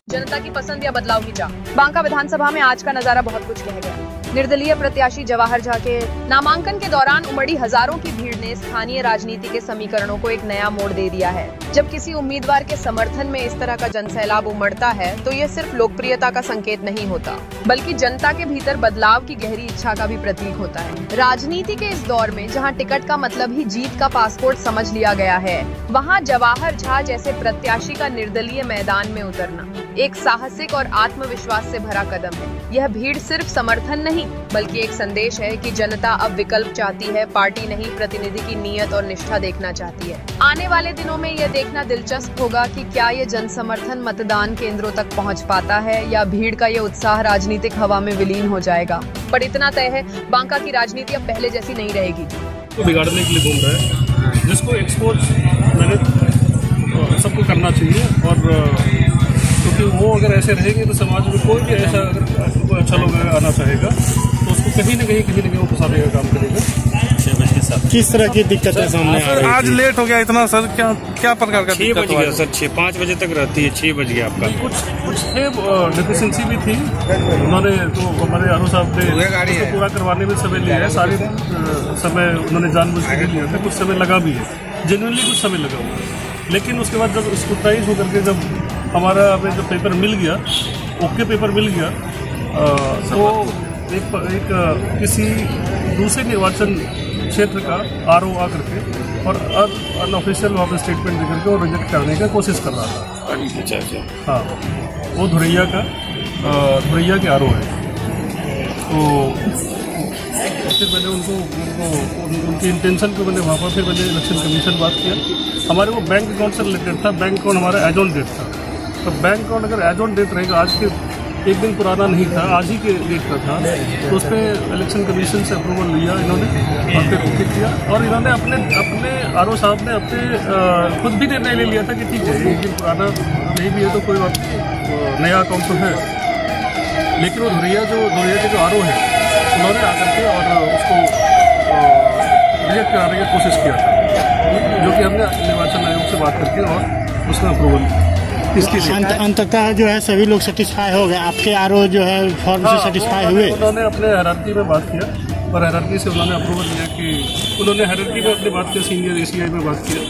जनता की पसंद या बदलाव की चाह। बांका विधानसभा में आज का नजारा बहुत कुछ कह गया। निर्दलीय प्रत्याशी जवाहर झा के नामांकन के दौरान उमड़ी हजारों की भीड़ ने स्थानीय राजनीति के समीकरणों को एक नया मोड़ दे दिया है। जब किसी उम्मीदवार के समर्थन में इस तरह का जनसैलाब उमड़ता है तो ये सिर्फ लोकप्रियता का संकेत नहीं होता, बल्कि जनता के भीतर बदलाव की गहरी इच्छा का भी प्रतीक होता है। राजनीति के इस दौर में जहां टिकट का मतलब ही जीत का पासपोर्ट समझ लिया गया है, वहां जवाहर झा जैसे प्रत्याशी का निर्दलीय मैदान में उतरना एक साहसिक और आत्मविश्वास से भरा कदम है। यह भीड़ सिर्फ समर्थन नहीं, बल्कि एक संदेश है कि जनता अब विकल्प चाहती है, पार्टी नहीं। प्रतिनिधि की नीयत और निष्ठा देखना चाहती है। आने वाले दिनों में यह देखना दिलचस्प होगा कि क्या ये जन समर्थन मतदान केंद्रों तक पहुंच पाता है या भीड़ का ये उत्साह राजनीतिक हवा में विलीन हो जाएगा। पर इतना तय है, बांका की राजनीति अब पहले जैसी नहीं रहेगी। तो बिगाड़ने के लिए घूम रहा है, जिसको एक्सपोज मैंने सबको करना चाहिए। और क्योंकि वो अगर ऐसे रहेंगे तो समाज में कोई भी ऐसा अगर कोई अच्छा लोग आना चाहेगा तो उसको कहीं न कहीं वो फंसाने का काम करेगा। 6 बजे के साथ किस तरह की दिक्कतें सामने आ रही है? आज लेट हो गया इतना सर, क्या प्रकार का 6 बज गया सर, 5 बजे तक रहती है, 6 बज गया आपका। कुछ डिफिशिएंसी भी थी, उन्होंने तो हमारे आरो साहब ने पूरा करवाने में समय लिया है। सारे समय उन्होंने जानबूझ के लिया था, कुछ समय लगा भी है, जेन्युइनली कुछ समय लगा हुआ है। लेकिन उसके बाद जब स्क्रूटाइज होकर के जब हमारा हमें जब पेपर मिल गया, ओके पेपर मिल गया, तो एक किसी दूसरे निर्वाचन क्षेत्र का आरओ आ करके और अनऑफिशियल वहाँ पे स्टेटमेंट देकर के और रिजेक्ट करने का कोशिश कर रहा था। अच्छा। हाँ, वो धुरैया के आरओ है। तो फिर मैंने उनकी इंटेंशन को मैंने वहाँ पर फिर मैंने इलेक्शन कमीशन बात किया। हमारे वो बैंक अकाउंट से रिलेटेड था, बैंक अकाउंट हमारा एज ऑन डेट था। तो बैंक अकाउंट अगर एज ऑन डेट रहेगा, आज के एक दिन पुराना नहीं था, आज ही के डेट का था, तो उस पर इलेक्शन कमीशन से अप्रूवल लिया इन्होंने और फिर ओके किया। और इन्होंने अपने आरओ साहब ने अपने खुद भी निर्णय ले लिया था कि ठीक है, एक दिन पुराना नहीं भी है तो कोई बात, नया अकाउंट तो है। लेकिन वो धुरैया के जो आरओ है, उन्होंने आकर के और उसको रिजेक्ट कराने की कोशिश किया था, जो कि हमने निर्वाचन आयोग से बात करके और उसमें अप्रूवल इसकी अंततः जो है सभी लोग सेटिस्फाई हो गए। आपके आरओ जो है फॉर्म से सेटिस्फाई हुए। उन्होंने अपने हायरार्की में बात किया और हायरार्की से उन्होंने अप्रूवल लिया कि उन्होंने हायरार्की में अपनी बात किया, सीनियर ACI में बात किया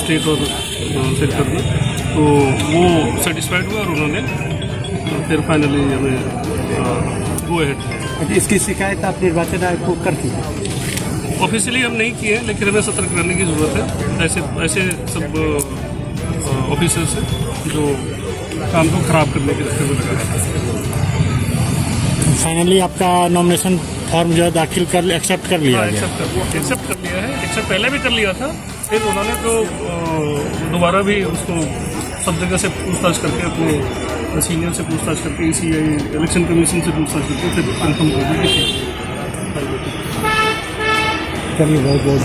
स्टेट और सेंटर में, तो वो सेटिस्फाइड हुआ और उन्होंने फिर फाइनली हमें गो अहेड। इसकी शिकायत आप निर्वाचन आयोग को कर दी? ऑफिशियली हम नहीं किए, लेकिन हमें सतर्क रहने की जरूरत है ऐसे सब ऑफिसर्स से जो काम को खराब करने के रास्ते में लगा है। फाइनली आपका नॉमिनेशन फॉर्म जो है दाखिल कर एक्सेप्ट कर लिया गया? एक्सेप्ट कर लिया है। एक्सेप्ट पहले भी कर लिया था, फिर उन्होंने तो दोबारा भी उसको सब जगह से पूछताछ करके, अपने सीनियर से पूछताछ करके, ACI इलेक्शन कमीशन से पूछताछ करके फिर कंफर्म कर दी। चलिए, बहुत बहुत